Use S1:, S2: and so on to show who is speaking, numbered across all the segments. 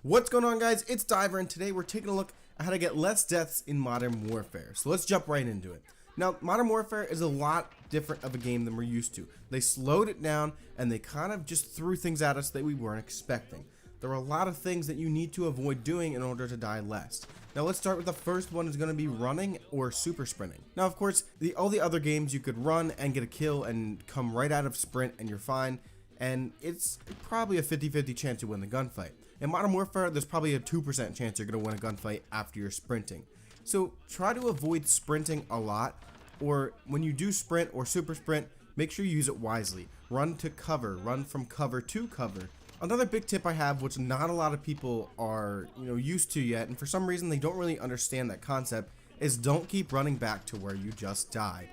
S1: What's going on, guys? It's Diver, and today we're taking a look at how to get less deaths in Modern Warfare. So let's jump right into it. Now, Modern Warfare is a lot different of a game than we're used to. They slowed it down and they kind of just threw things at us that we weren't expecting. There are a lot of things that you need to avoid doing in order to die less. Now let's start with the first one. Is going to be running or super sprinting. Now, of course, all the other games you could run and get a kill and come right out of sprint and you're fine. And it's probably a 50-50 chance to win the gunfight. In Modern Warfare, there's probably a 2% chance you're going to win a gunfight after you're sprinting. So try to avoid sprinting a lot, or when you do sprint or super sprint, make sure you use it wisely. Run to cover, run from cover to cover. Another big tip I have, which not a lot of people are used to yet, and for some reason they don't really understand that concept, is don't keep running back to where you just died.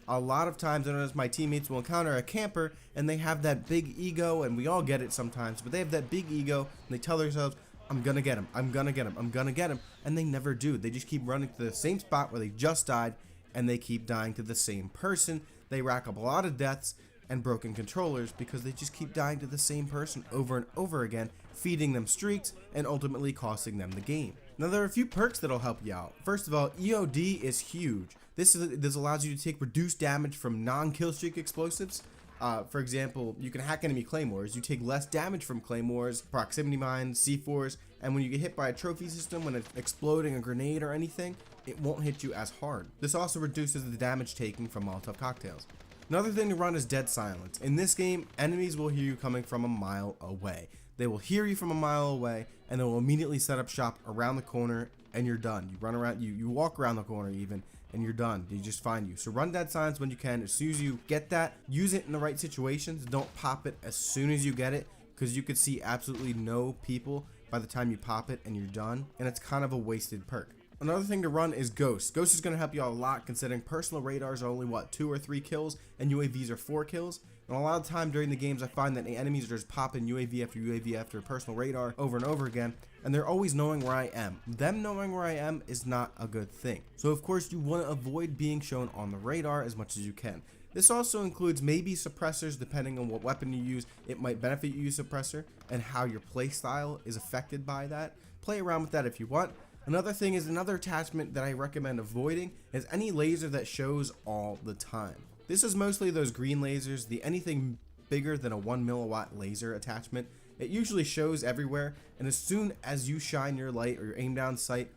S1: A lot of times I notice my teammates will encounter a camper and they have that big ego, and we all get it sometimes, but they have that big ego and they tell themselves, I'm gonna get him, I'm gonna get him, I'm gonna get him, and they never do. They just keep running to the same spot where they just died, and they keep dying to the same person. They rack up a lot of deaths and broken controllers because they just keep dying to the same person over and over again, feeding them streaks and ultimately costing them the game. Now, there are a few perks that'll help you out. First of all, EOD is huge. This allows you to take reduced damage from non-kill streak explosives. For example, you can hack enemy claymores. You take less damage from claymores, proximity mines, C4s, and when you get hit by a trophy system, when it's exploding a grenade or anything, it won't hit you as hard. This also reduces the damage taken from Molotov cocktails. Another thing to run is dead silence. In this game, enemies will hear you coming from a mile away. They will hear you from a mile away, and they will immediately set up shop around the corner, and you're done. You run around, you walk around the corner even, and you're done. They just find you. So run dead silence when you can. As soon as you get that, use it in the right situations. Don't pop it as soon as you get it, because you could see absolutely no people by the time you pop it and you're done, and it's kind of a wasted perk. Another thing to run is Ghost. Ghost is going to help you out a lot, considering personal radars are only 2 or 3 kills and UAVs are 4 kills. And a lot of time during the games, I find that the enemies are just popping UAV after UAV after personal radar over and over again, and they're always knowing where I am. Them knowing where I am is not a good thing. So of course you want to avoid being shown on the radar as much as you can. This also includes maybe suppressors. Depending on what weapon you use, it might benefit you use suppressor, and how your play style is affected by that. Play around with that if you want. Another thing is, another attachment that I recommend avoiding is any laser that shows all the time. This is mostly those green lasers. Anything bigger than a 1 milliwatt laser attachment, it usually shows everywhere, and as soon as you shine your light or your aim down sight,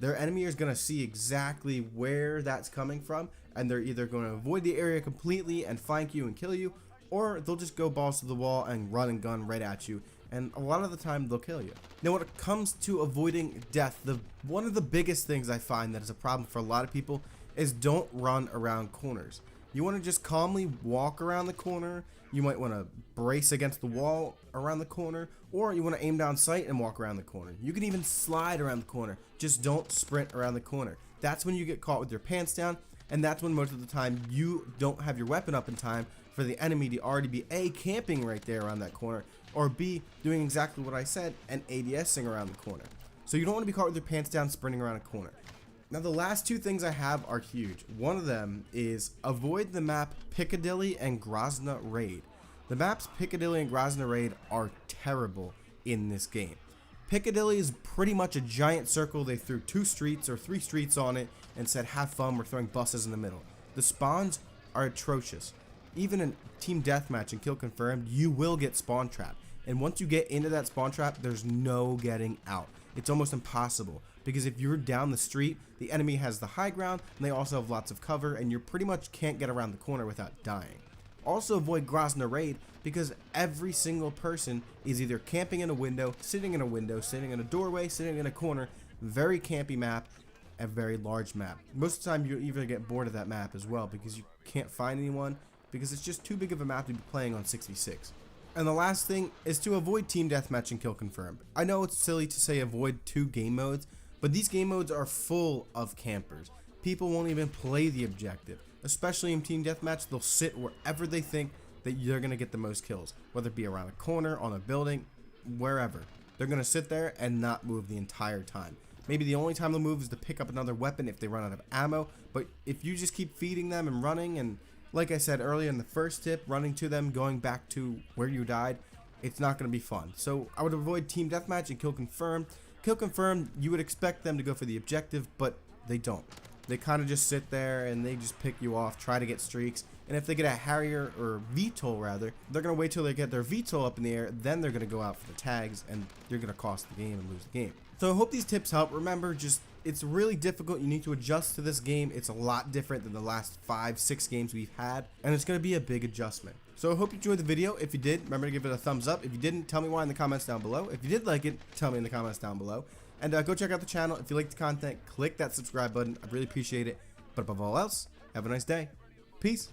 S1: their enemy is going to see exactly where that's coming from, and they're either going to avoid the area completely and flank you and kill you, or they'll just go balls to the wall and run and gun right at you, and a lot of the time they'll kill you. Now, when it comes to avoiding death, one of the biggest things I find that is a problem for a lot of people is don't run around corners. You want to just calmly walk around the corner. You might want to brace against the wall around the corner, or you want to aim down sight and walk around the corner. You can even slide around the corner. Just don't sprint around the corner. That's when you get caught with your pants down, and that's when most of the time you don't have your weapon up in time for the enemy to already be A, camping right there around that corner, or B, doing exactly what I said and ADSing around the corner. So you don't want to be caught with your pants down sprinting around a corner. Now, the last two things I have are huge. One of them is avoid the map Piccadilly and Grozny Raid. The maps Piccadilly and Grozny Raid are terrible in this game. Piccadilly is pretty much a giant circle. They threw 2 streets or 3 streets on it and said, have fun, we're throwing buses in the middle. The spawns are atrocious. Even in team deathmatch and kill confirmed, you will get spawn trapped. And once you get into that spawn trap, there's no getting out. It's almost impossible, because if you're down the street, the enemy has the high ground, and they also have lots of cover, and you pretty much can't get around the corner without dying. Also avoid Grozny Raid, because every single person is either camping in a window, sitting in a doorway, sitting in a corner. Very campy map, a very large map. Most of the time you either get bored of that map as well, because you can't find anyone, because it's just too big of a map to be playing on 6v6. And the last thing is to avoid team deathmatch and kill confirmed. I know it's silly to say avoid 2 game modes, but these game modes are full of campers. People won't even play the objective. Especially in team deathmatch, they'll sit wherever they think that you're going to get the most kills. Whether it be around a corner, on a building, wherever. They're going to sit there and not move the entire time. Maybe the only time they'll move is to pick up another weapon if they run out of ammo. But if you just keep feeding them and running, and like I said earlier in the first tip, running to them, going back to where you died, it's not going to be fun. So I would avoid team deathmatch and kill confirm. Kill confirm, you would expect them to go for the objective, but they don't. They kind of just sit there and they just pick you off, try to get streaks. And if they get a Harrier or VTOL rather, they're going to wait till they get their VTOL up in the air, then they're going to go out for the tags, and you're going to cost the game and lose the game. So I hope these tips help. Remember, it's really difficult. You need to adjust to this game. It's a lot different than the last 5-6 games we've had, and it's going to be a big adjustment. So I hope you enjoyed the video. If you did, remember to give it a thumbs up. If you didn't, tell me why in the comments down below. If you did like it, tell me in the comments down below. And go check out the channel. If you like the content, click that subscribe button. I really appreciate it. But above all else, have a nice day. Peace.